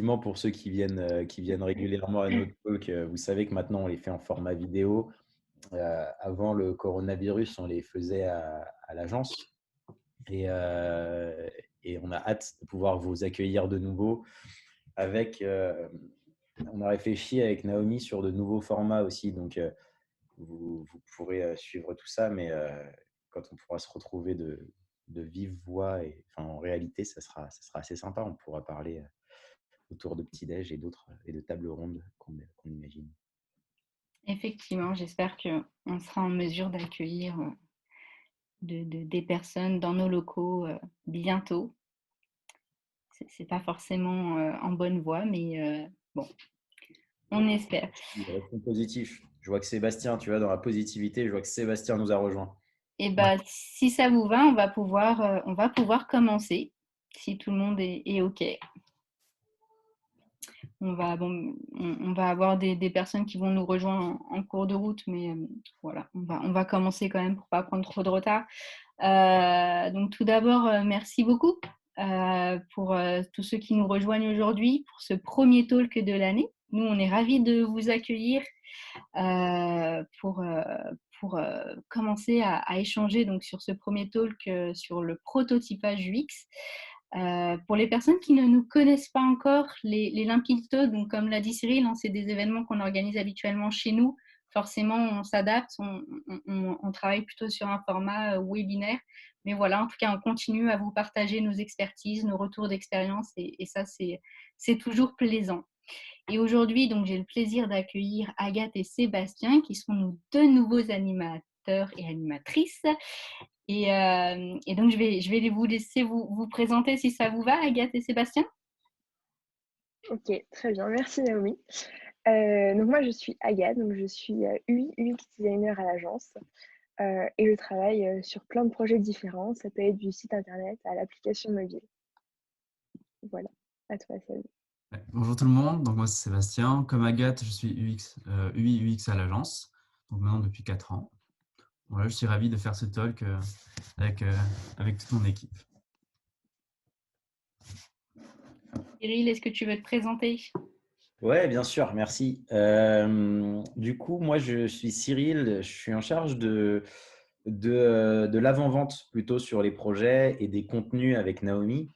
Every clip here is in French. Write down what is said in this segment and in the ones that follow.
effectivement, pour ceux qui viennent régulièrement à nos talks, vous savez que maintenant, on les fait en format vidéo. Avant le coronavirus, on les faisait à l'agence. Et, euh, et on a hâte de pouvoir vous accueillir de nouveau avec, on a réfléchi avec Naomi sur de nouveaux formats aussi. Donc, vous pourrez suivre tout ça, mais quand on pourra se retrouver de vive voix, enfin, en réalité, ça sera assez sympa. On pourra parler autour de petits-déj et d'autres et de tables rondes qu'on imagine. Effectivement, j'espère qu'on sera en mesure d'accueillir des personnes dans nos locaux bientôt. C'est pas forcément en bonne voie, mais bon, on espère. Restons positifs. Je vois que Sébastien, tu vois, dans la positivité, je vois que Sébastien nous a rejoint. Et bah, si ça vous va, on va pouvoir commencer, si tout le monde est OK. On va avoir des personnes qui vont nous rejoindre en cours de route, mais voilà, on va commencer quand même pour pas prendre trop de retard. Donc tout d'abord, merci beaucoup pour tous ceux qui nous rejoignent aujourd'hui pour ce premier talk de l'année. Nous, on est ravis de vous accueillir pour commencer à échanger donc, sur ce premier talk sur le prototypage UX. Pour les personnes qui ne nous connaissent pas encore, les Limpides Talks, donc comme l'a dit Cyril, hein, c'est des événements qu'on organise habituellement chez nous. Forcément, on s'adapte, on travaille plutôt sur un format webinaire. Mais voilà, en tout cas, on continue à vous partager nos expertises, nos retours d'expérience et ça, c'est toujours plaisant. Et aujourd'hui, donc, j'ai le plaisir d'accueillir Agathe et Sébastien, qui sont nos deux nouveaux animateurs et animatrices. Et donc, je vais vous laisser vous présenter si ça vous va, Agathe et Sébastien. Ok, très bien. Merci Naomi. Donc moi, je suis Agathe, donc je suis UI, UX designer à l'agence et je travaille sur plein de projets différents. Ça peut être du site internet à l'application mobile. Voilà, à toi, Seb. Ouais. Bonjour tout le monde, donc moi c'est Sébastien. Comme Agathe, je suis UI UX à l'agence, donc maintenant depuis 4 ans. Voilà, je suis ravi de faire ce talk avec toute mon équipe. Cyril, est-ce que tu veux te présenter? Ouais, bien sûr, merci. Du coup, moi, je suis Cyril, je suis en charge de l'avant-vente plutôt sur les projets et des contenus avec Naomi.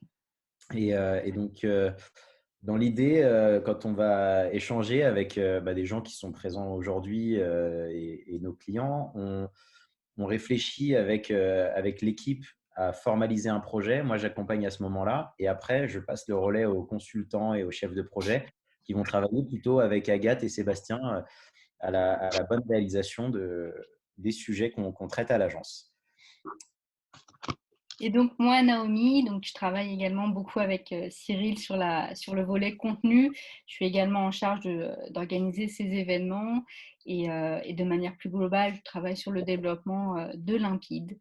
Et donc, dans l'idée, quand on va échanger avec des gens qui sont présents aujourd'hui et nos clients, on réfléchit avec l'équipe à formaliser un projet. Moi, j'accompagne à ce moment-là. Et après, je passe le relais aux consultants et aux chefs de projet qui vont travailler plutôt avec Agathe et Sébastien à la bonne réalisation des sujets qu'on traite à l'agence. Et donc moi, Naomi, donc je travaille également beaucoup avec Cyril sur le volet contenu. Je suis également en charge d'organiser ces événements et de manière plus globale, je travaille sur le développement de Limpide.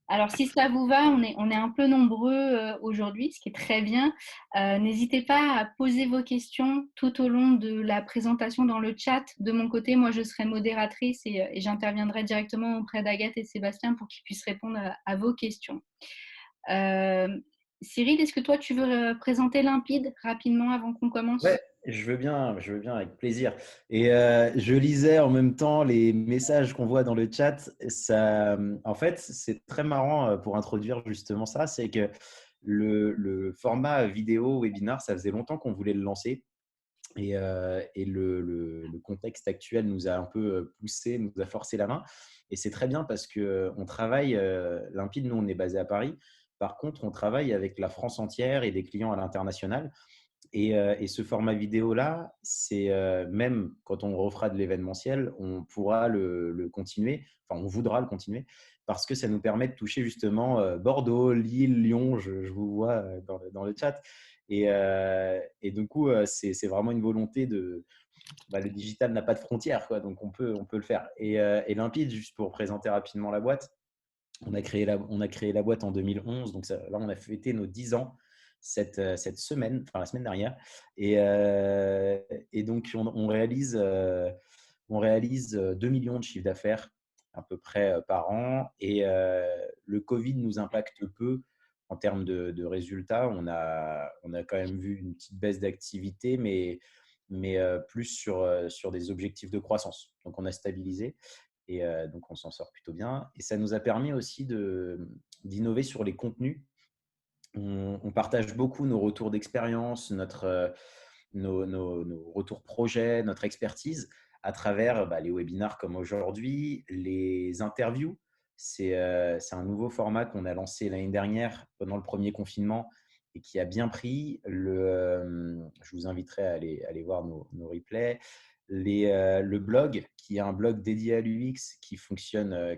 Alors, si ça vous va, on est un peu nombreux aujourd'hui, ce qui est très bien. N'hésitez pas à poser vos questions tout au long de la présentation dans le chat. De mon côté, moi, je serai modératrice et j'interviendrai directement auprès d'Agathe et Sébastien pour qu'ils puissent répondre à vos questions. Euh, Cyril, est-ce que toi, tu veux présenter Limpide rapidement avant qu'on commence? Ouais, je veux bien avec plaisir. Et je lisais en même temps les messages qu'on voit dans le chat. Ça, en fait, c'est très marrant pour introduire justement ça, c'est que le format vidéo webinar, ça faisait longtemps qu'on voulait le lancer. Et le contexte actuel nous a un peu poussé, nous a forcé la main. Et c'est très bien parce qu'on travaille, Limpide, nous on est basé à Paris. Par contre, on travaille avec la France entière et des clients à l'international. Et ce format vidéo-là, c'est même quand on refera de l'événementiel, on pourra le continuer, enfin on voudra le continuer, parce que ça nous permet de toucher justement Bordeaux, Lille, Lyon, je vous vois dans le chat. Et du coup, c'est vraiment une volonté de… le digital n'a pas de frontières, quoi, donc on peut le faire. Et Limpide, juste pour présenter rapidement la boîte, on a créé la boîte en 2011, donc là, on a fêté nos 10 ans cette semaine, enfin la semaine dernière. Et donc, on réalise 2 millions de chiffres d'affaires à peu près par an. Et le Covid nous impacte peu en termes de résultats, on a quand même vu une petite baisse d'activité, mais plus sur des objectifs de croissance. Donc, on a stabilisé et donc on s'en sort plutôt bien. Et ça nous a permis aussi d'innover sur les contenus. On partage beaucoup nos retours d'expérience, nos retours projets, notre expertise à travers les webinars comme aujourd'hui, les interviews. C'est un nouveau format qu'on a lancé l'année dernière pendant le premier confinement et qui a bien pris. Je vous inviterai à aller voir nos replays. Le blog, qui est un blog dédié à l'UX qui fonctionne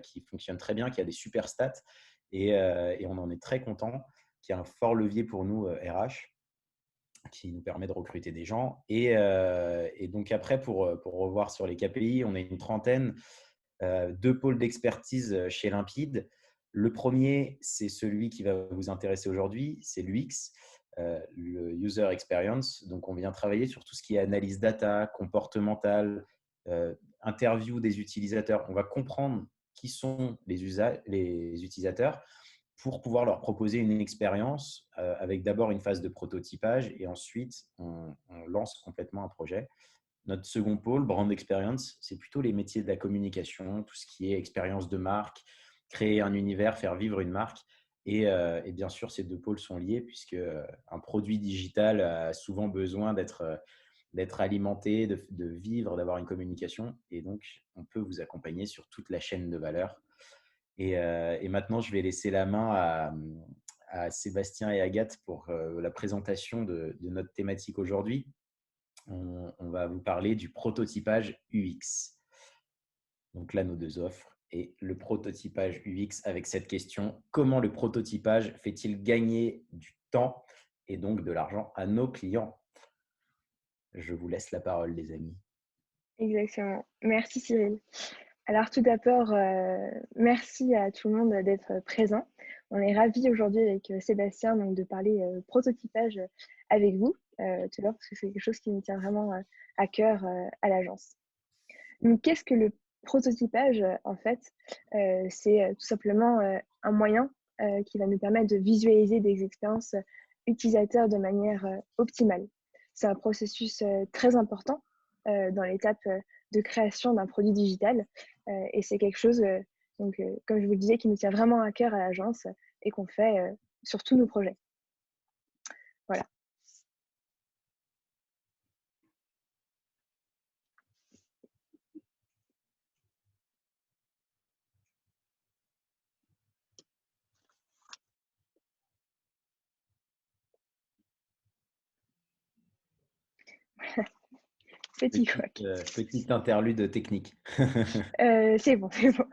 très bien, qui a des super stats et on en est très content, qui est un fort levier pour nous RH, qui nous permet de recruter des gens. Et donc après, pour revoir sur les KPI, on est une trentaine, 2 pôles d'expertise chez Limpide. Le premier, c'est celui qui va vous intéresser aujourd'hui, c'est l'UX, le User Experience. Donc, on vient travailler sur tout ce qui est analyse data, comportementale, interview des utilisateurs. On va comprendre qui sont les utilisateurs pour pouvoir leur proposer une expérience avec d'abord une phase de prototypage et ensuite on lance complètement un projet. Notre second pôle, Brand Experience, c'est plutôt les métiers de la communication, tout ce qui est expérience de marque, créer un univers, faire vivre une marque. Et bien sûr, ces 2 pôles sont liés puisque un produit digital a souvent besoin d'être alimenté, de vivre, d'avoir une communication. Et donc, on peut vous accompagner sur toute la chaîne de valeur. Et maintenant, je vais laisser la main à Sébastien et Agathe pour la présentation de notre thématique aujourd'hui. On va vous parler du prototypage UX. Donc là, nos 2 offres et le prototypage UX avec cette question: comment le prototypage fait-il gagner du temps et donc de l'argent à nos clients? Je vous laisse la parole, les amis. Exactement. Merci Cyril. Alors tout d'abord, merci à tout le monde d'être présent. On est ravis aujourd'hui avec Sébastien donc, de parler prototypage avec vous, tout d'abord parce que c'est quelque chose qui nous tient vraiment à cœur à l'agence. Donc qu'est-ce que le prototypage en fait? C'est tout simplement un moyen qui va nous permettre de visualiser des expériences utilisateurs de manière optimale. C'est un processus très important dans l'étape de création d'un produit digital et c'est quelque chose, comme je vous le disais, qui nous tient vraiment à cœur à l'agence et qu'on fait sur tous nos projets. Voilà. Petite interlude technique. C'est bon, c'est bon.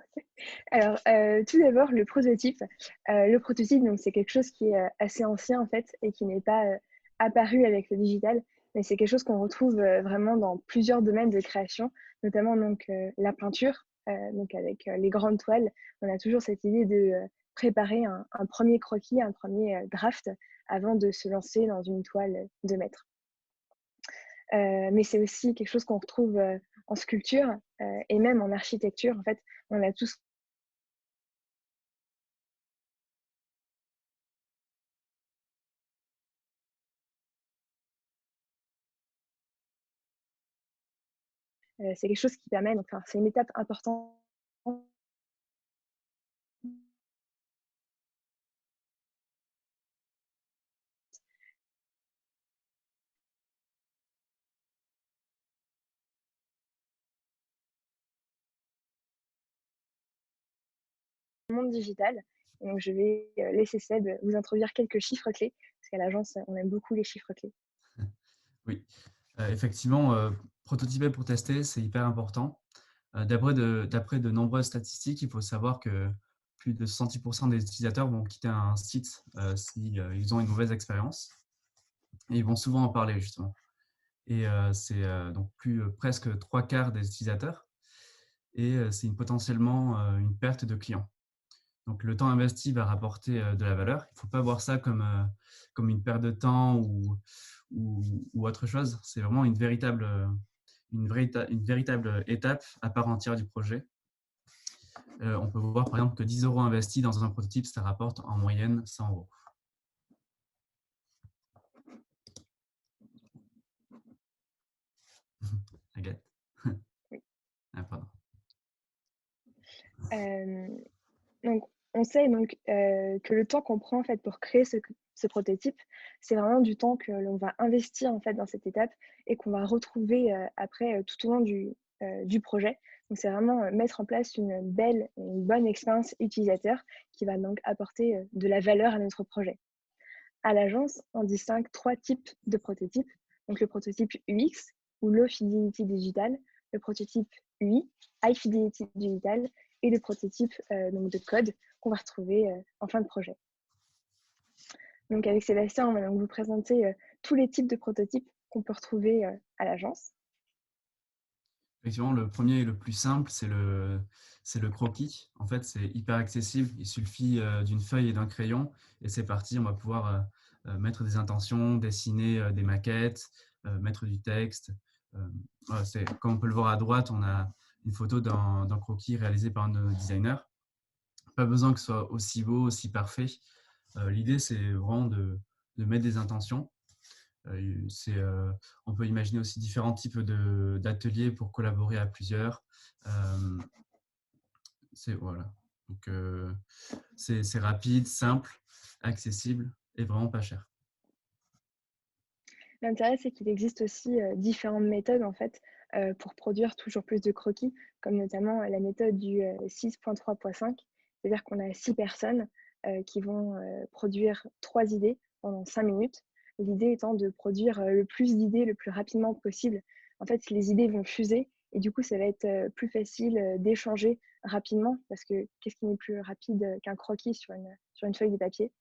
Alors, tout d'abord, le prototype. Le prototype, donc, c'est quelque chose qui est assez ancien en fait et qui n'est pas apparu avec le digital, mais c'est quelque chose qu'on retrouve vraiment dans plusieurs domaines de création, notamment donc la peinture. Donc avec les grandes toiles, on a toujours cette idée de préparer un premier croquis, un premier draft avant de se lancer dans une toile de maître. Mais c'est aussi quelque chose qu'on retrouve en sculpture et même en architecture. En fait, on a tous c'est quelque chose qui permet, donc, c'est une étape importante dans le monde digital. Et donc, je vais laisser Seb vous introduire quelques chiffres clés, parce qu'à l'agence, on aime beaucoup les chiffres clés. Oui, effectivement, prototyper pour tester, c'est hyper important. D'après de nombreuses statistiques, il faut savoir que plus de 70% des utilisateurs vont quitter un site s'ils ont une mauvaise expérience. Et ils vont souvent en parler, justement. Et c'est donc presque 3/4 des utilisateurs. Et c'est potentiellement une perte de clients. Donc, le temps investi va rapporter de la valeur. Il ne faut pas voir ça comme une perte de temps ou autre chose. C'est vraiment une véritable étape à part entière du projet. On peut voir par exemple que 10 € investis dans un prototype, ça rapporte en moyenne 100 €. Euh, donc, on sait donc que le temps qu'on prend en fait pour créer ce prototype, c'est vraiment du temps que l'on va investir en fait dans cette étape et qu'on va retrouver après tout au long du projet. Donc, c'est vraiment mettre en place une belle et une bonne expérience utilisateur qui va donc apporter de la valeur à notre projet. À l'agence, on distingue 3 types de prototypes. Donc, le prototype UX ou Low Fidelity Digital, le prototype UI, High Fidelity Digital, et le prototype donc de code qu'on va retrouver en fin de projet. Donc, avec Sébastien, on va donc vous présenter tous les types de prototypes qu'on peut retrouver à l'agence. Effectivement, le premier et le plus simple, c'est le croquis. En fait, c'est hyper accessible. Il suffit d'une feuille et d'un crayon et c'est parti. On va pouvoir mettre des intentions, dessiner des maquettes, mettre du texte. Voilà, comme on peut le voir à droite, on a une photo d'un croquis réalisé par un de nos designers. Pas besoin que ce soit aussi beau, aussi parfait. L'idée, c'est vraiment de mettre des intentions. On peut imaginer aussi différents types d'ateliers pour collaborer à plusieurs. Voilà. Donc, c'est rapide, simple, accessible et vraiment pas cher. L'intérêt, c'est qu'il existe aussi différentes méthodes en fait, pour produire toujours plus de croquis, comme notamment la méthode du 6.3.5, c'est-à-dire qu'on a 6 personnes qui vont produire 3 idées pendant 5 minutes. L'idée étant de produire le plus d'idées le plus rapidement possible. En fait, les idées vont fuser et du coup, ça va être plus facile d'échanger rapidement parce que qu'est-ce qui n'est plus rapide qu'un croquis sur une feuille de papier.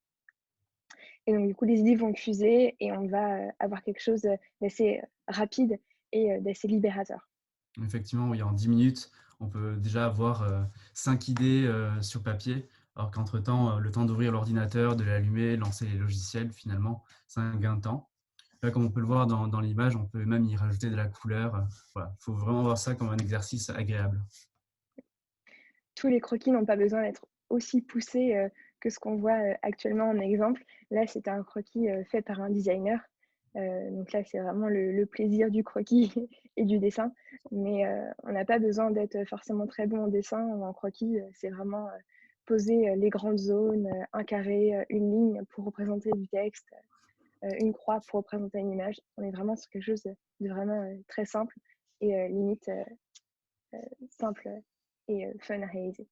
Et donc, du coup, les idées vont fuser et on va avoir quelque chose d'assez rapide et d'assez libérateur. Effectivement, oui, en 10 minutes, on peut déjà avoir 5 idées sur papier, alors qu'entre-temps, le temps d'ouvrir l'ordinateur, de l'allumer, lancer les logiciels, finalement, c'est un gain de temps. Là, comme on peut le voir dans l'image, on peut même y rajouter de la couleur. Voilà, il faut vraiment voir ça comme un exercice agréable. Tous les croquis n'ont pas besoin d'être aussi poussés que ce qu'on voit actuellement en exemple. Là, c'est un croquis fait par un designer. Donc là, c'est vraiment le plaisir du croquis et du dessin. Mais on n'a pas besoin d'être forcément très bon en dessin ou en croquis. C'est vraiment poser les grandes zones, un carré, une ligne pour représenter du texte, une croix pour représenter une image. On est vraiment sur quelque chose de vraiment très simple et limite simple et fun à réaliser.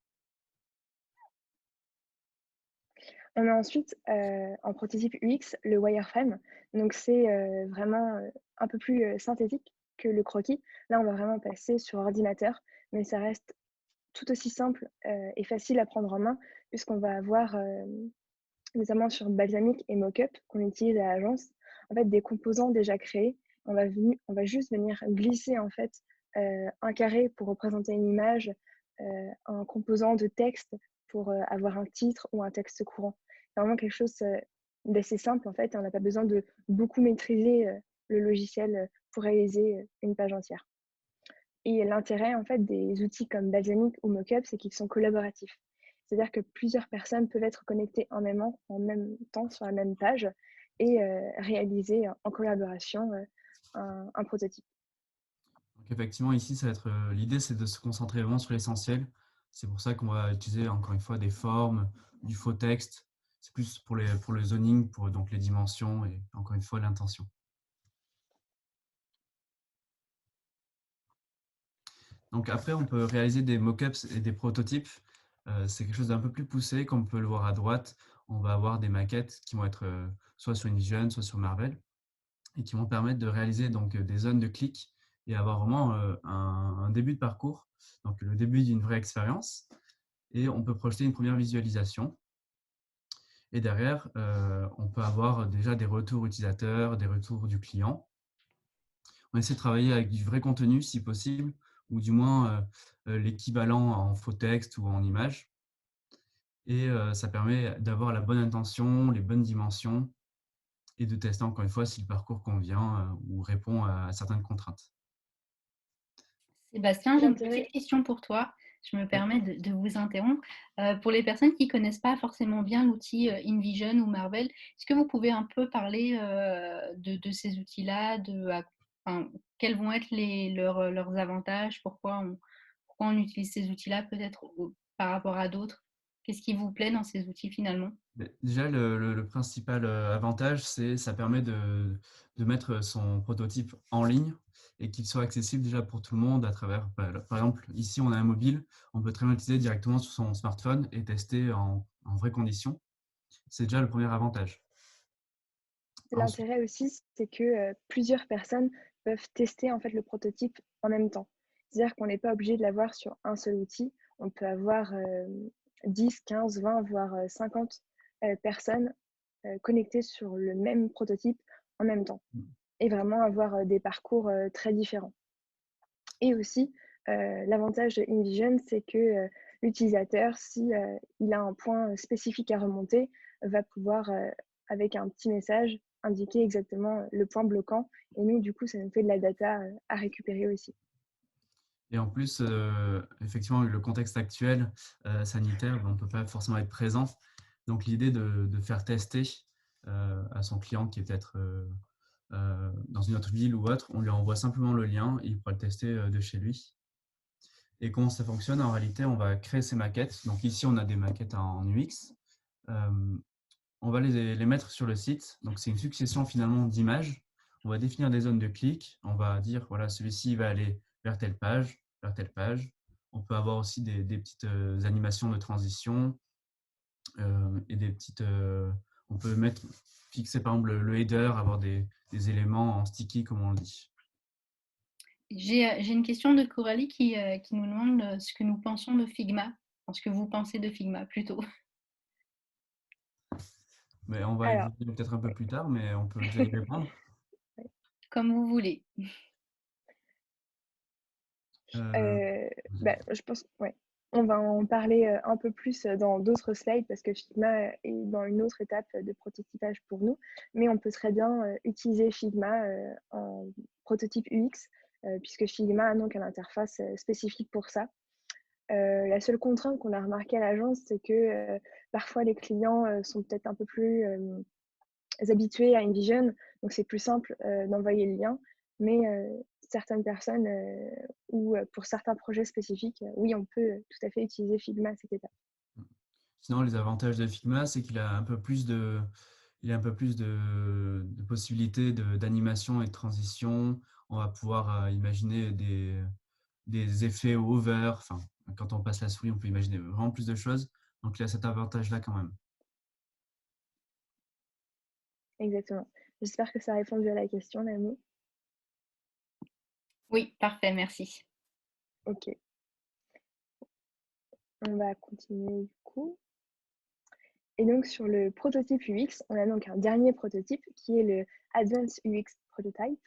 On a ensuite en prototype UX le wireframe. Donc c'est vraiment un peu plus synthétique que le croquis. Là, on va vraiment passer sur ordinateur, mais ça reste tout aussi simple et facile à prendre en main puisqu'on va avoir notamment sur Balsamiq et Mockup qu'on utilise à l'agence, en fait des composants déjà créés. On va juste venir glisser en fait un carré pour représenter une image, un composant de texte pour avoir un titre ou un texte courant. C'est vraiment quelque chose d'assez simple en fait. On n'a pas besoin de beaucoup maîtriser le logiciel pour réaliser une page entière. Et l'intérêt en fait des outils comme Balsamiq ou Mockup, c'est qu'ils sont collaboratifs. C'est-à-dire que plusieurs personnes peuvent être connectées en même temps sur la même page et réaliser en collaboration un prototype. Donc effectivement, ici, ça va être l'idée, c'est de se concentrer vraiment sur l'essentiel. C'est pour ça qu'on va utiliser encore une fois des formes, du faux texte. C'est plus pour le zoning, pour donc les dimensions et encore une fois l'intention. Donc après, on peut réaliser des mock-ups et des prototypes. C'est quelque chose d'un peu plus poussé, comme on peut le voir à droite. On va avoir des maquettes qui vont être soit sur InVision, soit sur Marvel, et qui vont permettre de réaliser donc des zones de clic et avoir vraiment un début de parcours, donc le début d'une vraie expérience. Et on peut projeter une première visualisation. Et derrière, on peut avoir déjà des retours utilisateurs, des retours du client. On essaie de travailler avec du vrai contenu si possible, ou du moins l'équivalent en faux texte ou en image. Et ça permet d'avoir la bonne intention, les bonnes dimensions et de tester encore une fois si le parcours convient ou répond à certaines contraintes. Sébastien, j'ai une petite question pour toi. Je me permets de vous interrompre. Pour les personnes qui ne connaissent pas forcément bien l'outil InVision ou Marvel, est-ce que vous pouvez un peu parler de ces outils-là, quels vont être leurs avantages, pourquoi on utilise ces outils-là peut-être par rapport à d'autres? Qu'est-ce qui vous plaît dans ces outils finalement? Déjà, le principal avantage, c'est ça permet de mettre son prototype en ligne et qu'il soit accessible déjà pour tout le monde à travers, par exemple, ici, on a un mobile, on peut très bien l'utiliser directement sur son smartphone et tester en vraies conditions. C'est déjà le premier avantage. Ensuite, L'intérêt aussi, c'est que plusieurs personnes peuvent tester en fait le prototype en même temps. C'est-à-dire qu'on n'est pas obligé de l'avoir sur un seul outil. On peut avoir 10, 15, 20, voire 50 personnes connectées sur le même prototype en même temps et vraiment avoir des parcours très différents. Et aussi, l'avantage de InVision, c'est que l'utilisateur, si il a un point spécifique à remonter, va pouvoir, avec un petit message, indiquer exactement le point bloquant. Et nous, du coup, ça nous fait de la data à récupérer aussi. et en plus, effectivement, le contexte actuel sanitaire, on ne peut pas forcément être présent. Donc, l'idée de faire tester à son client qui est peut-être dans une autre ville ou autre, on lui envoie simplement le lien et il pourra le tester de chez lui. Et comment ça fonctionne? En réalité, on va créer ces maquettes. Donc ici, on a des maquettes en UX. On va les mettre sur le site. Donc c'est une succession finalement d'images. On va définir des zones de clic. On va dire, voilà, celui-ci va aller vers telle page, vers telle page. On peut avoir aussi des petites animations de transition et des petites... on peut fixer par exemple le header, avoir des éléments en sticky, comme on le dit. J'ai une question de Coralie qui nous demande ce que nous pensons de Figma, enfin, ce que vous pensez de Figma plutôt. Mais on va y Alors, venir peut-être un peu ouais. plus tard, mais on peut déjà y répondre. Comme vous voulez. Euh, Je pense, ouais. On va en parler un peu plus dans d'autres slides parce que Figma est dans une autre étape de prototypage pour nous. Mais on peut très bien utiliser Figma en prototype UX puisque Figma a donc une interface spécifique pour ça. La seule contrainte qu'on a remarquée à l'agence, c'est que parfois les clients sont peut-être un peu plus habitués à InVision, donc c'est plus simple d'envoyer le lien. Mais certaines personnes ou pour certains projets spécifiques, oui, on peut tout à fait utiliser Figma à cette étape. Sinon, les avantages de Figma, c'est qu'il a un peu plus de possibilités d'animation et de transition. On va pouvoir imaginer des effets over. Enfin, quand on passe la souris, on peut imaginer vraiment plus de choses. Donc, il a cet avantage-là quand même. Exactement. J'espère que ça a répondu à la question, Naomi. Oui, parfait, merci. Ok. On va continuer du coup. Et donc sur le prototype UX, on a donc un dernier prototype qui est le Advanced UX Prototype,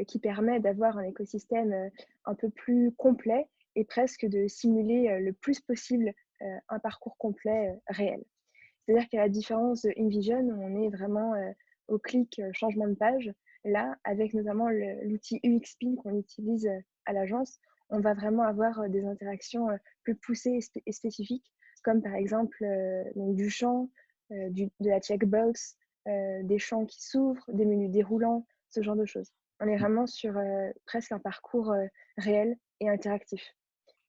qui permet d'avoir un écosystème un peu plus complet et presque de simuler le plus possible un parcours complet réel. C'est-à-dire qu'à la différence de InVision, où on est vraiment au clic changement de page, là, avec notamment l'outil UXPin qu'on utilise à l'agence, on va vraiment avoir des interactions plus poussées et spécifiques, comme par exemple donc du champ, de la checkbox, des champs qui s'ouvrent, des menus déroulants, ce genre de choses. On est vraiment sur presque un parcours réel et interactif.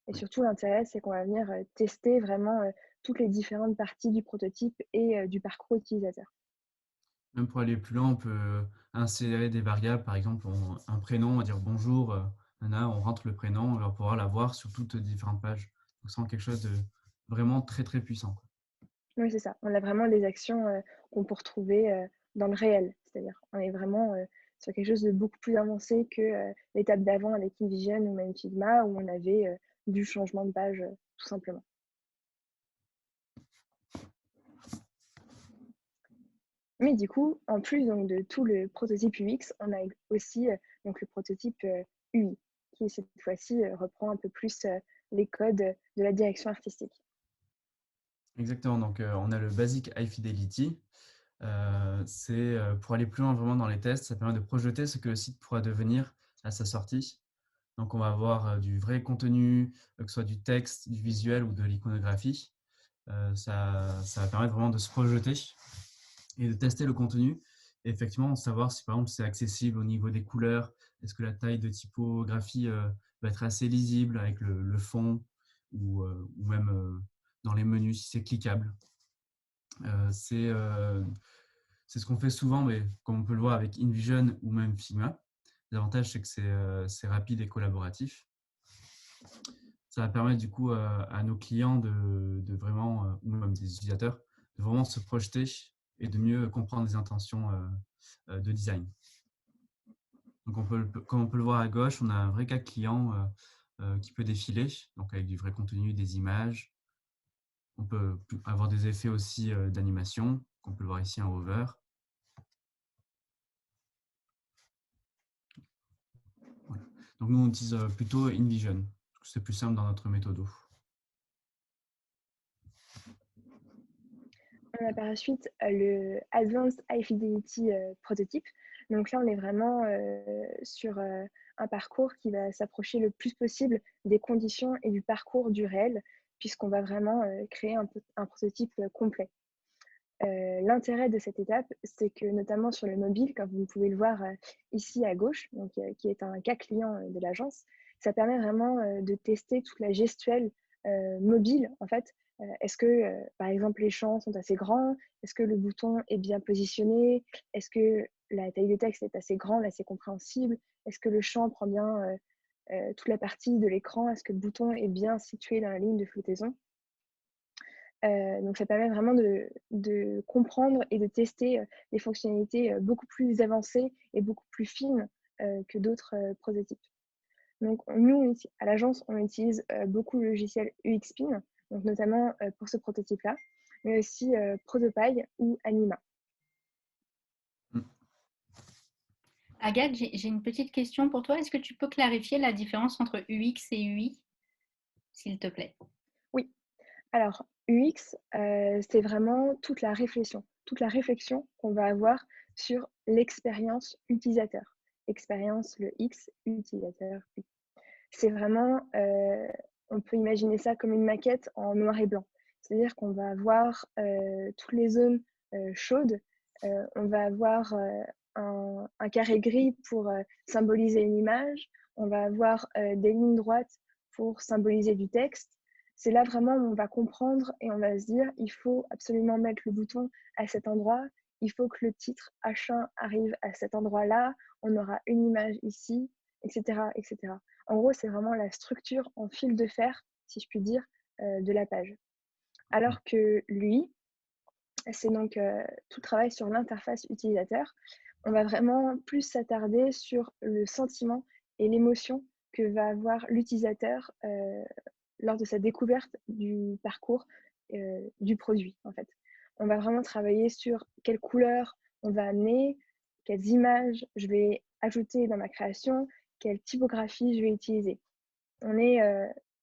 Et Oui. surtout, l'intérêt, c'est qu'on va venir tester vraiment toutes les différentes parties du prototype et du parcours utilisateur. Même pour aller plus loin, on peut insérer des variables. Par exemple, un prénom, on va dire bonjour, Nana, on rentre le prénom, on va pouvoir l'avoir sur toutes les différentes pages. Donc, c'est vraiment quelque chose de vraiment très, très puissant, quoi. Oui, c'est ça. On a vraiment des actions qu'on peut retrouver dans le réel. C'est-à-dire, on est vraiment sur quelque chose de beaucoup plus avancé que l'étape d'avant avec InVision ou même Figma, où on avait du changement de page, tout simplement. Mais du coup, en plus donc, de tout le prototype UX, on a aussi donc, le prototype UI, qui cette fois-ci reprend un peu plus les codes de la direction artistique. Exactement. Donc, on a le Basic High Fidelity. C'est pour aller plus loin vraiment dans les tests, ça permet de projeter ce que le site pourra devenir à sa sortie. Donc, on va avoir du vrai contenu, que ce soit du texte, du visuel ou de l'iconographie. Ça va permettre vraiment de se projeter et de tester le contenu. Et effectivement, savoir si par exemple c'est accessible au niveau des couleurs, est-ce que la taille de typographie va être assez lisible avec le fond, ou même dans les menus si c'est cliquable. C'est ce qu'on fait souvent, mais comme on peut le voir avec InVision ou même Figma. L'avantage, c'est que c'est rapide et collaboratif. Ça va permettre du coup à nos clients de vraiment, ou même des utilisateurs, de vraiment se projeter et de mieux comprendre les intentions de design. Donc, comme on peut le voir à gauche, on a un vrai cas client qui peut défiler, donc avec du vrai contenu, des images. On peut avoir des effets aussi d'animation, qu'on peut le voir ici en hover. Voilà. Donc, nous, on utilise plutôt InVision. C'est plus simple dans notre méthode. On a par la suite le Advanced High Fidelity Prototype. Donc là, on est vraiment sur un parcours qui va s'approcher le plus possible des conditions et du parcours du réel, puisqu'on va vraiment créer un prototype complet. L'intérêt de cette étape, c'est que notamment sur le mobile, comme vous pouvez le voir ici à gauche, donc, qui est un cas client de l'agence, ça permet vraiment de tester toute la gestuelle mobile. En fait, est-ce que, par exemple, les champs sont assez grands? Est-ce que le bouton est bien positionné? Est-ce que la taille de texte est assez grande, assez compréhensible? Est-ce que le champ prend bien toute la partie de l'écran? Est-ce que le bouton est bien situé dans la ligne de flottaison? Donc ça permet vraiment de comprendre et de tester des fonctionnalités beaucoup plus avancées et beaucoup plus fines que d'autres prototypes. Donc nous, à l'agence, on utilise beaucoup le logiciel UXPin, donc notamment pour ce prototype-là, mais aussi Protopie ou Anima. Agathe, j'ai une petite question pour toi. Est-ce que tu peux clarifier la différence entre UX et UI, s'il te plaît? Oui. Alors, UX, c'est vraiment toute la réflexion qu'on va avoir sur l'expérience utilisateur. Expérience, le X, utilisateur, U. C'est vraiment, on peut imaginer ça comme une maquette en noir et blanc. C'est-à-dire qu'on va avoir toutes les zones chaudes, on va avoir un carré gris pour symboliser une image, on va avoir des lignes droites pour symboliser du texte. C'est là vraiment où on va comprendre et on va se dire, il faut absolument mettre le bouton à cet endroit, il faut que le titre H1 arrive à cet endroit-là, on aura une image ici, etc., etc. En gros, c'est vraiment la structure en fil de fer, si je puis dire, de la page. Alors que lui, c'est donc tout le travail sur l'interface utilisateur. On va vraiment plus s'attarder sur le sentiment et l'émotion que va avoir l'utilisateur lors de sa découverte du parcours du produit, en fait. On va vraiment travailler sur quelles couleurs on va amener, quelles images je vais ajouter dans ma création, quelle typographie je vais utiliser. On est,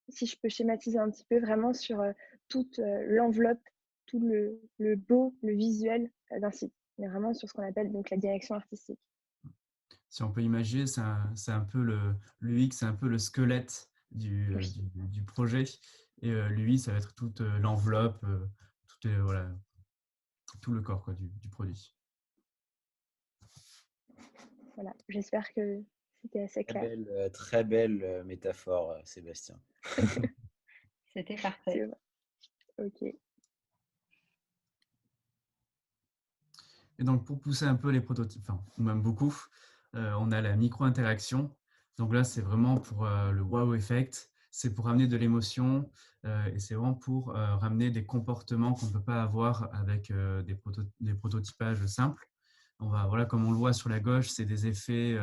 si je peux schématiser un petit peu, vraiment sur toute l'enveloppe, tout le beau, le visuel d'un site. On est vraiment sur ce qu'on appelle donc la direction artistique. Si on peut imaginer, c'est un peu le UX, c'est un peu le squelette Oui. du projet. Et l'UI, ça va être toute l'enveloppe, voilà, tout le corps quoi, du produit. Voilà, j'espère que c'était assez clair. Très belle métaphore, Sébastien. C'était parfait. Ok. Et donc, pour pousser un peu les prototypes, enfin, ou même beaucoup, on a la micro-interaction. Donc là, c'est vraiment pour le wow effect. C'est pour amener de l'émotion et c'est vraiment pour ramener des comportements qu'on ne peut pas avoir avec des prototypages simples. Voilà, comme on le voit sur la gauche, c'est des effets.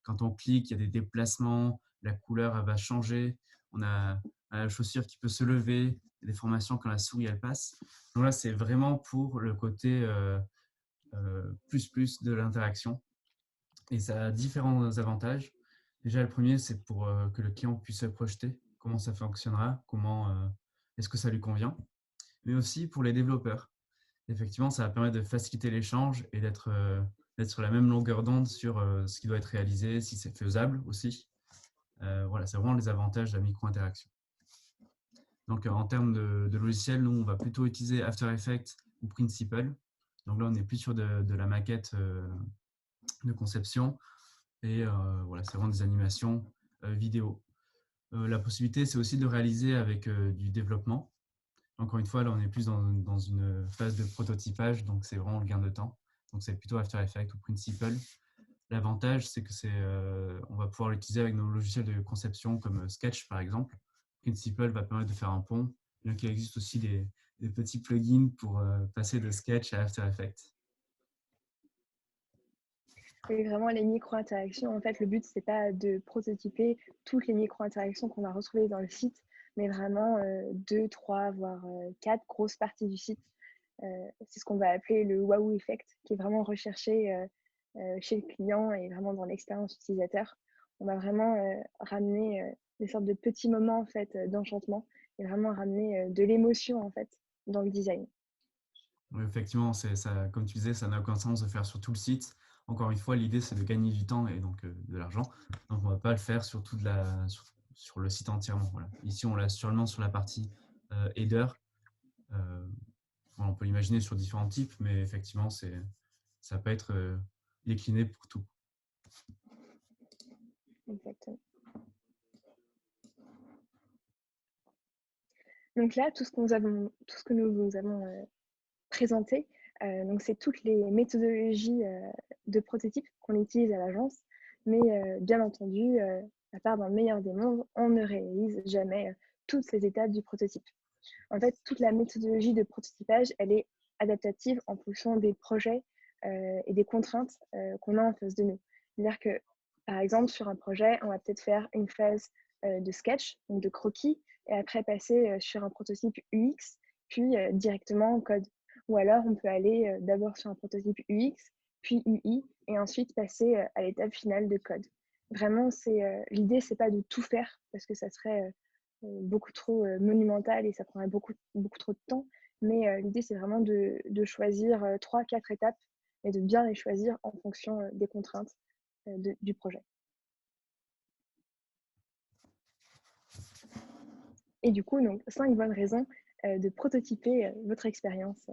Quand on clique, il y a des déplacements, la couleur elle va changer. On a la chaussure qui peut se lever, des formations quand la souris elle passe. Donc là, c'est vraiment pour le côté plus de l'interaction. Et ça a différents avantages. Déjà, le premier, c'est pour que le client puisse se projeter, comment ça fonctionnera, est-ce que ça lui convient, mais aussi pour les développeurs. Effectivement, ça va permettre de faciliter l'échange et d'être sur la même longueur d'onde sur ce qui doit être réalisé, si c'est faisable aussi. Voilà, c'est vraiment les avantages de la micro-interaction. Donc, en termes de logiciel, nous, on va plutôt utiliser After Effects ou Principle. Donc là, on est plus sur de la maquette de conception et voilà, c'est vraiment des animations vidéo. La possibilité, c'est aussi de réaliser avec du développement. Encore une fois, là, on est plus dans une phase de prototypage, donc c'est vraiment le gain de temps. Donc, c'est plutôt After Effects ou Principal. L'avantage, c'est que on va pouvoir l'utiliser avec nos logiciels de conception comme Sketch, par exemple. Principal va permettre de faire un pont. Donc, il existe aussi des petits plugins pour passer de Sketch à After Effects. Oui, vraiment, les micro-interactions, en fait, le but, c'est pas de prototyper toutes les micro-interactions qu'on va retrouver dans le site, mais vraiment 2, 3, voire 4 grosses parties du site. C'est ce qu'on va appeler le wow effect, qui est vraiment recherché chez le client et vraiment dans l'expérience utilisateur. On va vraiment ramener des sortes de petits moments en fait d'enchantement et vraiment ramener de l'émotion en fait dans le design. Oui, effectivement, ça, comme tu disais, ça n'a aucun sens de faire sur tout le site. Encore une fois, l'idée, c'est de gagner du temps et donc de l'argent. Donc, on ne va pas le faire sur, sur le site entièrement. Voilà. Ici, on l'a seulement sur la partie header. On peut l'imaginer sur différents types, mais effectivement, ça peut être décliné pour tout. Exactement. Donc là, tout ce que nous vous avons présenté, donc c'est toutes les méthodologies de prototype qu'on utilise à l'agence, mais bien entendu, à part dans le meilleur des mondes, on ne réalise jamais toutes ces étapes du prototype. En fait, toute la méthodologie de prototypage, elle est adaptative en fonction des projets et des contraintes qu'on a en face de nous. C'est-à-dire que, par exemple, sur un projet, on va peut-être faire une phase de sketch, donc de croquis, et après passer sur un prototype UX, puis directement en code. Ou alors, on peut aller d'abord sur un prototype UX, puis UI, et ensuite passer à l'étape finale de code. Vraiment, l'idée, c'est pas de tout faire, parce que ça serait beaucoup trop monumental et ça prendrait beaucoup trop de temps. Mais l'idée, c'est vraiment de choisir 3-4 étapes et de bien les choisir en fonction des contraintes du projet. Et du coup, donc, 5 bonnes raisons de prototyper votre expérience.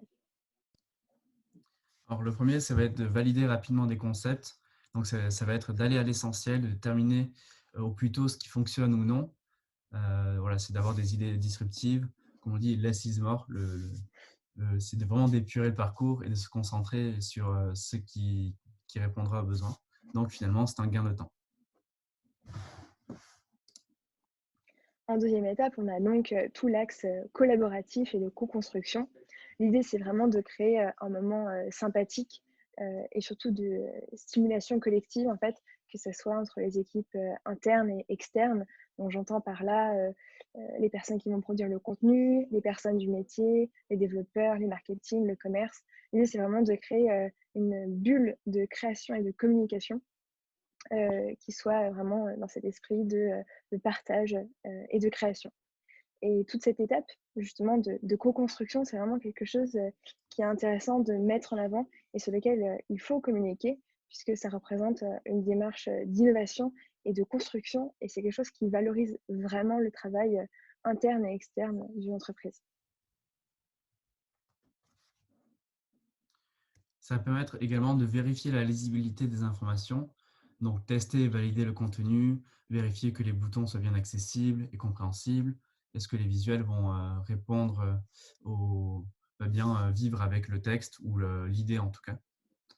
Alors, le premier, ça va être de valider rapidement des concepts. Donc, ça va être d'aller à l'essentiel, de déterminer au plus tôt ce qui fonctionne ou non. Voilà, c'est d'avoir des idées disruptives. Comme on dit, less is more. C'est de vraiment d'épurer le parcours et de se concentrer sur ce qui répondra aux besoins. Donc, finalement, c'est un gain de temps. En deuxième étape, on a donc tout l'axe collaboratif et de co-construction. L'idée, c'est vraiment de créer un moment sympathique et surtout de stimulation collective, en fait, que ce soit entre les équipes internes et externes. Donc, j'entends par là les personnes qui vont produire le contenu, les personnes du métier, les développeurs, les marketing, le commerce. L'idée, c'est vraiment de créer une bulle de création et de communication qui soit vraiment dans cet esprit de partage et de création. Et toute cette étape, justement, de co-construction, c'est vraiment quelque chose qui est intéressant de mettre en avant et sur lequel il faut communiquer, puisque ça représente une démarche d'innovation et de construction, et c'est quelque chose qui valorise vraiment le travail interne et externe d'une entreprise. Ça va permettre également de vérifier la lisibilité des informations. Donc, tester et valider le contenu, vérifier que les boutons soient bien accessibles et compréhensibles. Est-ce que les visuels vont répondre va bien vivre avec le texte ou l'idée en tout cas.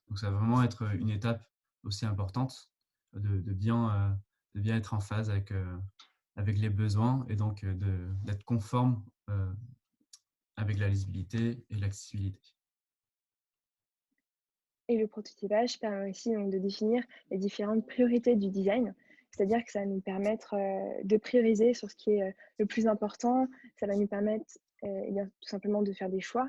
Donc, ça va vraiment être une étape aussi importante de bien être en phase avec les besoins et donc d'être conforme avec la lisibilité et l'accessibilité. Et le prototypage permet aussi donc, de définir les différentes priorités du design, c'est-à-dire que ça va nous permettre de prioriser sur ce qui est le plus important, ça va nous permettre eh bien, tout simplement de faire des choix,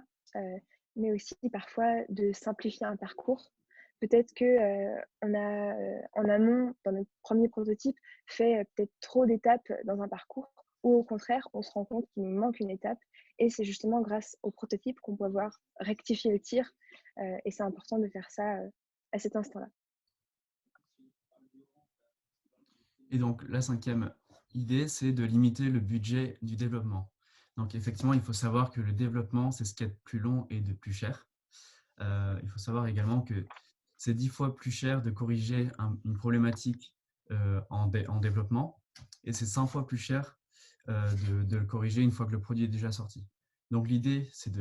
mais aussi parfois de simplifier un parcours. Peut-être qu'on a en amont, dans notre premier prototype, fait peut-être trop d'étapes dans un parcours, ou au contraire, on se rend compte qu'il nous manque une étape, et c'est justement grâce au prototype qu'on peut avoir rectifié le tir. Et c'est important de faire ça à cet instant-là. Et donc, la cinquième idée, c'est de limiter le budget du développement. Donc, effectivement, il faut savoir que le développement, c'est ce qui est de plus long et de plus cher. Il faut savoir également que c'est 10 fois plus cher de corriger une problématique en développement et c'est 100 fois plus cher de le corriger une fois que le produit est déjà sorti. Donc l'idée, c'est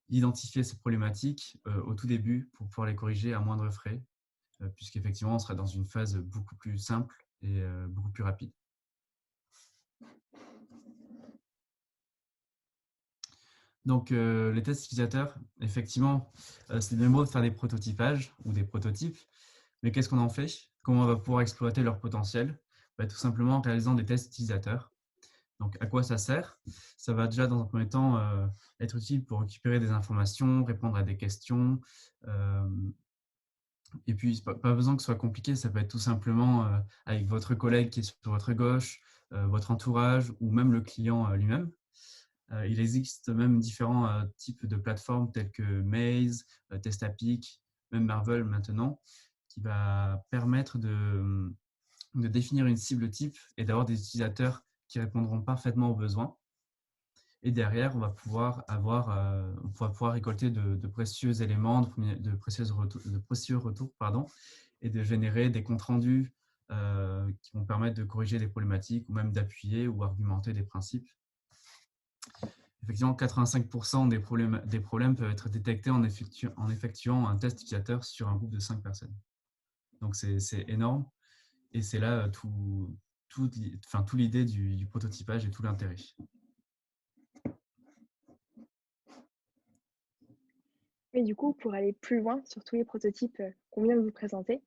d'identifier ces problématiques au tout début pour pouvoir les corriger à moindre frais, puisqu'effectivement, on sera dans une phase beaucoup plus simple et beaucoup plus rapide. Donc, les tests utilisateurs, effectivement, c'est bien beau de faire des prototypages ou des prototypes, mais qu'est-ce qu'on en fait? Comment on va pouvoir exploiter leur potentiel? Tout simplement en réalisant des tests utilisateurs. Donc, à quoi ça sert? Ça va déjà, dans un premier temps, être utile pour récupérer des informations, répondre à des questions. Et puis, pas besoin que ce soit compliqué. Ça peut être tout simplement avec votre collègue qui est sur votre gauche, votre entourage ou même le client lui-même. Il existe même différents types de plateformes telles que Maze, Testapic, même Marvel maintenant, qui va permettre de définir une cible type et d'avoir des utilisateurs qui répondront parfaitement aux besoins. Et derrière, on va pouvoir récolter de précieux éléments, de précieux retours, et de générer des comptes rendus qui vont permettre de corriger des problématiques ou même d'appuyer ou argumenter des principes. Effectivement, 85% des problèmes peuvent être détectés en effectuant un test utilisateur sur un groupe de 5 personnes. Donc, c'est énorme. Et c'est là toute l'idée du prototypage et tout l'intérêt. Mais du coup, pour aller plus loin sur tous les prototypes qu'on vient de vous présenter,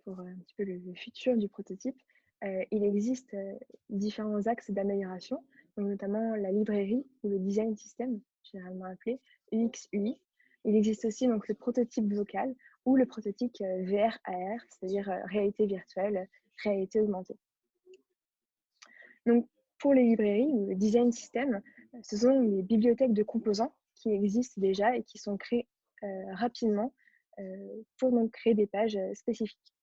pour un petit peu le futur du prototype, il existe différents axes d'amélioration, notamment la librairie ou le design system, généralement appelé UX/UI. Il existe aussi donc, le prototype vocal ou le prototype VR/AR, c'est-à-dire réalité virtuelle, réalité augmentée. Donc, pour les librairies ou le design system, ce sont les bibliothèques de composants qui existent déjà et qui sont créées rapidement pour donc créer des pages spécifiques.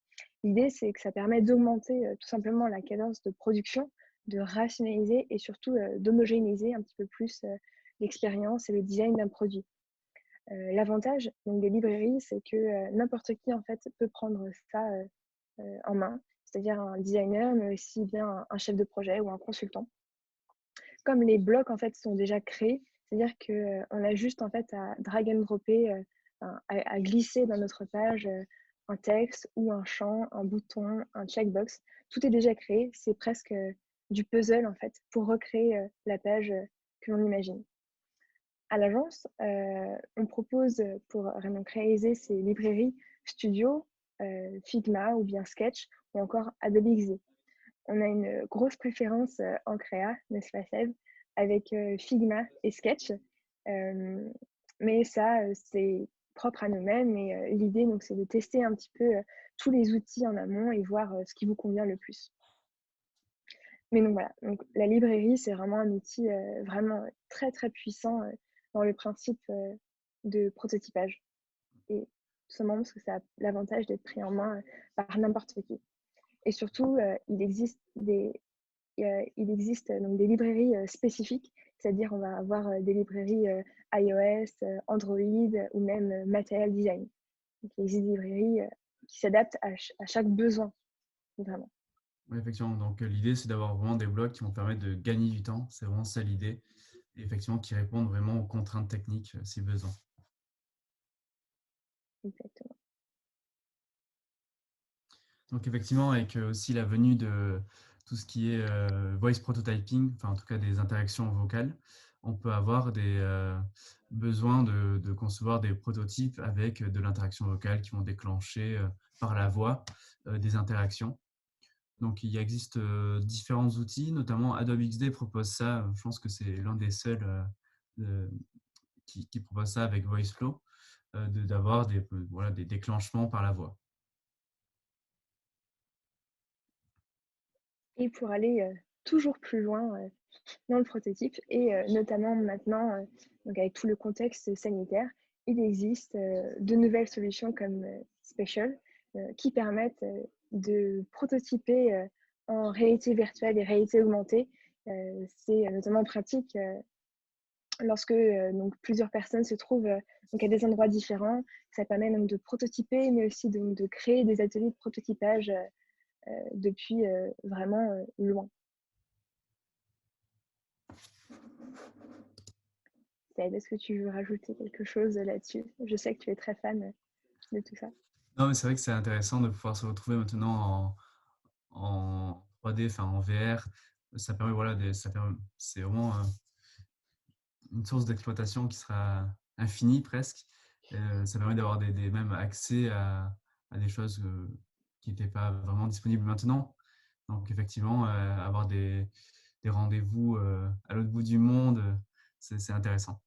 L'idée, c'est que ça permet d'augmenter tout simplement la cadence de production, de rationaliser et surtout d'homogénéiser un petit peu plus l'expérience et le design d'un produit. L'avantage des librairies, c'est que n'importe qui en fait peut prendre ça en main, c'est-à-dire un designer, mais aussi bien un chef de projet ou un consultant. Comme les blocs en fait sont déjà créés, c'est-à-dire qu'on a juste en fait à drag and dropper, à glisser dans notre page un texte ou un champ, un bouton, un checkbox. Tout est déjà créé, c'est presque du puzzle en fait pour recréer la page que l'on imagine. À l'agence, on propose pour vraiment réaliser ces librairies Studio, Figma ou bien Sketch ou encore Adobe XD. On a une grosse préférence en créa, n'est-ce pas Seb, avec Figma et Sketch. Mais ça, c'est propre à nous-mêmes et l'idée, c'est de tester un petit peu tous les outils en amont et voir ce qui vous convient le plus. Mais donc voilà, donc, la librairie, c'est vraiment un outil vraiment très très puissant dans le principe de prototypage. Et tout simplement parce que ça a l'avantage d'être pris en main par n'importe qui. Et surtout, il existe donc des librairies spécifiques, c'est-à-dire on va avoir des librairies iOS, Android ou même Material Design. Donc, il existe des librairies qui s'adaptent à chaque besoin, vraiment. Oui, effectivement. Donc, l'idée, c'est d'avoir vraiment des blocs qui vont permettre de gagner du temps. C'est vraiment ça l'idée. Et effectivement, qui répondent vraiment aux contraintes techniques si besoin. Exactement. Donc, effectivement, avec aussi la venue de tout ce qui est voice prototyping, enfin en tout cas des interactions vocales, on peut avoir des besoins de concevoir des prototypes avec de l'interaction vocale qui vont déclencher par la voix des interactions. Donc, il existe différents outils, notamment Adobe XD propose ça. Je pense que c'est l'un des seuls qui propose ça avec VoiceFlow, d'avoir des déclenchements par la voix. Et pour aller toujours plus loin dans le prototype, et notamment maintenant, donc avec tout le contexte sanitaire, il existe de nouvelles solutions comme Spatial qui permettent de prototyper en réalité virtuelle et réalité augmentée. C'est notamment pratique lorsque donc, plusieurs personnes se trouvent donc, à des endroits différents. Ça permet donc de prototyper, mais aussi donc, de créer des ateliers de prototypage depuis vraiment loin. Saïd, est-ce que tu veux rajouter quelque chose là-dessus? Je sais que tu es très fan de tout ça. Non, mais c'est vrai que c'est intéressant de pouvoir se retrouver maintenant en 3D, enfin en VR. Ça permet, voilà, c'est vraiment une source d'exploitation qui sera infinie presque. Ça permet d'avoir même accès à des choses qui n'étaient pas vraiment disponibles maintenant. Donc effectivement, avoir des rendez-vous à l'autre bout du monde, c'est intéressant.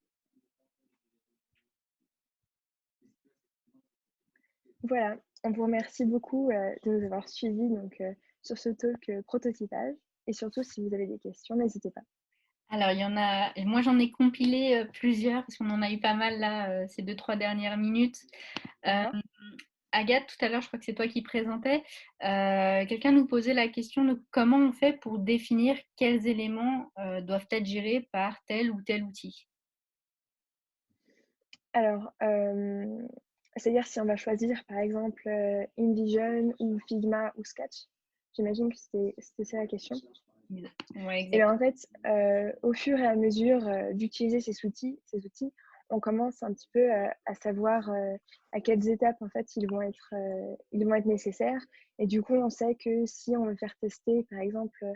Voilà, on vous remercie beaucoup de nous avoir suivis donc, sur ce talk prototypage. Et surtout, si vous avez des questions, n'hésitez pas. Alors, il y en a, et moi j'en ai compilé plusieurs parce qu'on en a eu pas mal là ces 2-3 dernières minutes. D'accord. Agathe, tout à l'heure, je crois que c'est toi qui présentais, quelqu'un nous posait la question de comment on fait pour définir quels éléments doivent être gérés par tel ou tel outil. Alors, c'est-à-dire si on va choisir par exemple InVision ou Figma ou Sketch, j'imagine que c'était ça la question. Ouais, Et bien exactement. en fait, au fur et à mesure d'utiliser ces outils, on commence un petit peu à savoir à quelles étapes en fait ils vont être nécessaires. Et du coup, on sait que si on veut faire tester par exemple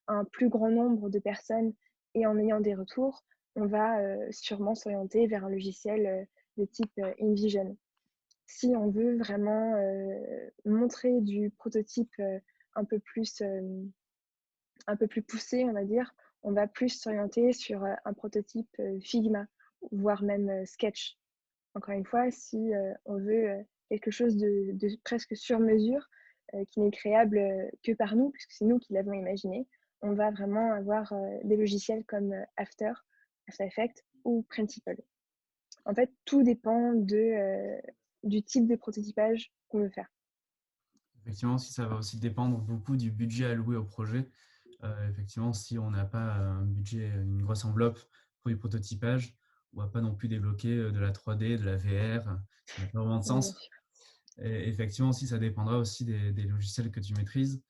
un plus grand nombre de personnes et en ayant des retours, on va sûrement s'orienter vers un logiciel de type InVision. Si on veut vraiment montrer du prototype un peu plus poussé, on va dire, on va plus s'orienter sur un prototype Figma, voire même Sketch. Encore une fois, si on veut quelque chose de presque sur mesure, qui n'est créable que par nous, puisque c'est nous qui l'avons imaginé, on va vraiment avoir des logiciels comme After Effects ou Printable. En fait, tout dépend du type de prototypage qu'on veut faire. Effectivement, si ça va aussi dépendre beaucoup du budget alloué au projet. Effectivement, si on n'a pas un budget, une grosse enveloppe pour du prototypage, on ne va pas non plus débloquer de la 3D, de la VR, ça n'a pas vraiment de Oui, bien sens. sûr. Et effectivement, aussi, ça dépendra aussi des logiciels que tu maîtrises.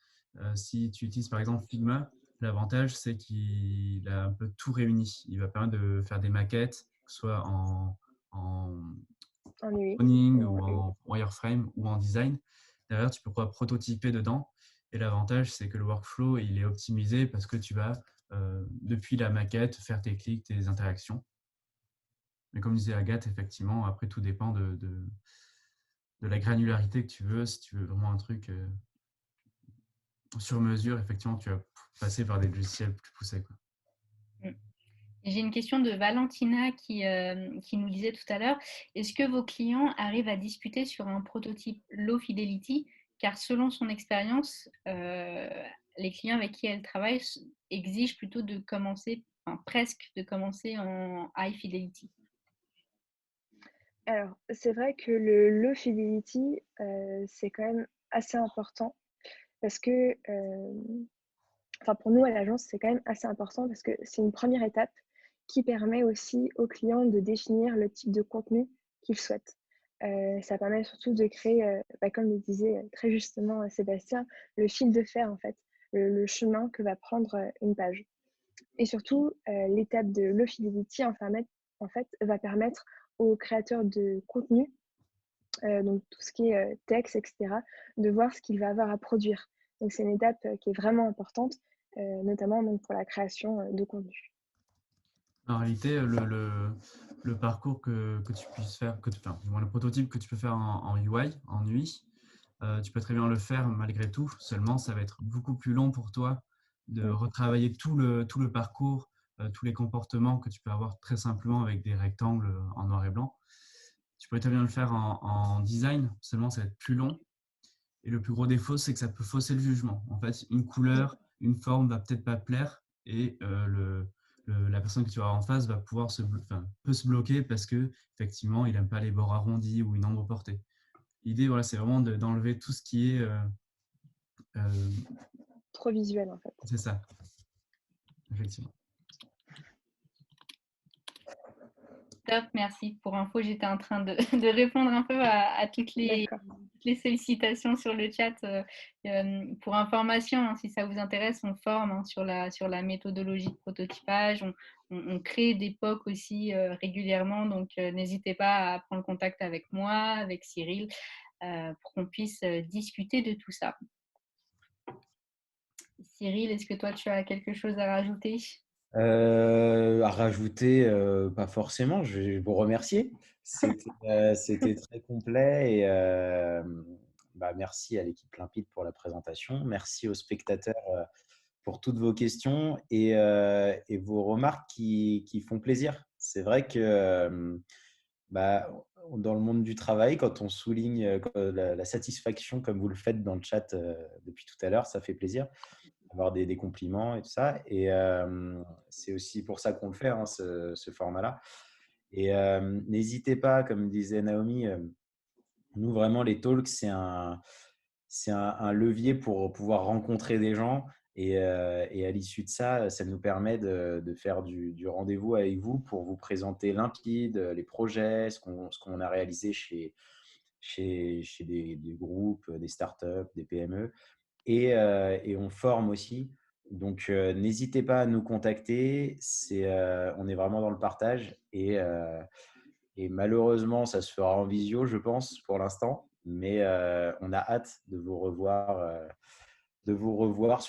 Si tu utilises par exemple Figma, l'avantage c'est qu'il a un peu tout réuni. Il va permettre de faire des maquettes, que ce soit en En UX cloning ou en ou UI. en wireframe ou en design. Derrière, tu peux pouvoir prototyper dedans. Et l'avantage, c'est que le workflow, il est optimisé parce que tu vas, depuis la maquette, faire tes clics, tes interactions. Mais comme disait Agathe, effectivement, après, tout dépend de la granularité que tu veux. Si tu veux vraiment un truc sur mesure, effectivement, tu vas passer par des logiciels plus poussés, quoi. Mm. J'ai une question de Valentina qui nous disait tout à l'heure, est-ce que vos clients arrivent à discuter sur un prototype low fidelity? Car selon son expérience, les clients avec qui elle travaille exigent plutôt de commencer, enfin presque de commencer en high fidelity. Alors, c'est vrai que le low fidelity, c'est quand même assez important parce que, enfin pour nous à l'agence, c'est quand même assez important parce que c'est une première étape qui permet aussi aux clients de définir le type de contenu qu'ils souhaitent. Ça permet surtout de créer, comme le disait très justement Sébastien, le fil de fer en fait, le chemin que va prendre une page. Et surtout, l'étape de low fidelity en fait, va permettre aux créateurs de contenu, donc tout ce qui est texte, etc., de voir ce qu'il va avoir à produire. Donc c'est une étape qui est vraiment importante, notamment donc, pour la création de contenu. En réalité, le parcours que tu puisses faire, enfin, du moins le prototype que tu peux faire en UI, en UI, tu peux très bien le faire malgré tout. Seulement, ça va être beaucoup plus long pour toi de Mm. retravailler tout le parcours, tous les comportements que tu peux avoir très simplement avec des rectangles en noir et blanc. Tu pourrais très bien le faire en design, seulement ça va être plus long. Et le plus gros défaut, c'est que ça peut fausser le jugement. En fait, une couleur, une forme va peut-être pas plaire et la personne que tu auras en face va pouvoir peut se bloquer parce que effectivement, il n'aime pas les bords arrondis ou une ombre portée. L'idée, voilà, c'est vraiment d'enlever tout ce qui est Trop visuel en fait. c'est ça, effectivement. Top, merci pour info. J'étais en train de répondre un peu à toutes les D'accord. les sollicitations sur le chat. Pour information, hein, si ça vous intéresse, on forme hein, sur la méthodologie de prototypage. On crée des POC aussi régulièrement, donc n'hésitez pas à prendre contact avec moi, avec Cyril, pour qu'on puisse discuter de tout ça. Cyril, est-ce que toi, tu as quelque chose à rajouter? À rajouter, pas forcément. Je vais vous remercier. C'était très complet et merci à l'équipe Limpide pour la présentation. Merci aux spectateurs pour toutes vos questions et vos remarques qui font plaisir. C'est vrai que dans le monde du travail, quand on souligne la satisfaction comme vous le faites dans le chat depuis tout à l'heure, ça fait plaisir avoir des compliments et tout ça. Et c'est aussi pour ça qu'on le fait, hein, ce format-là. Et n'hésitez pas, comme disait Naomi, nous vraiment les talks, c'est un levier pour pouvoir rencontrer des gens. Et à l'issue de ça, ça nous permet de faire du rendez-vous avec vous pour vous présenter limpide les projets, ce qu'on a réalisé chez des groupes, des startups, des PME. Et on forme aussi. Donc, n'hésitez pas à nous contacter. On est vraiment dans le partage. Et malheureusement, ça se fera en visio, je pense, pour l'instant. Mais on a hâte de vous revoir sur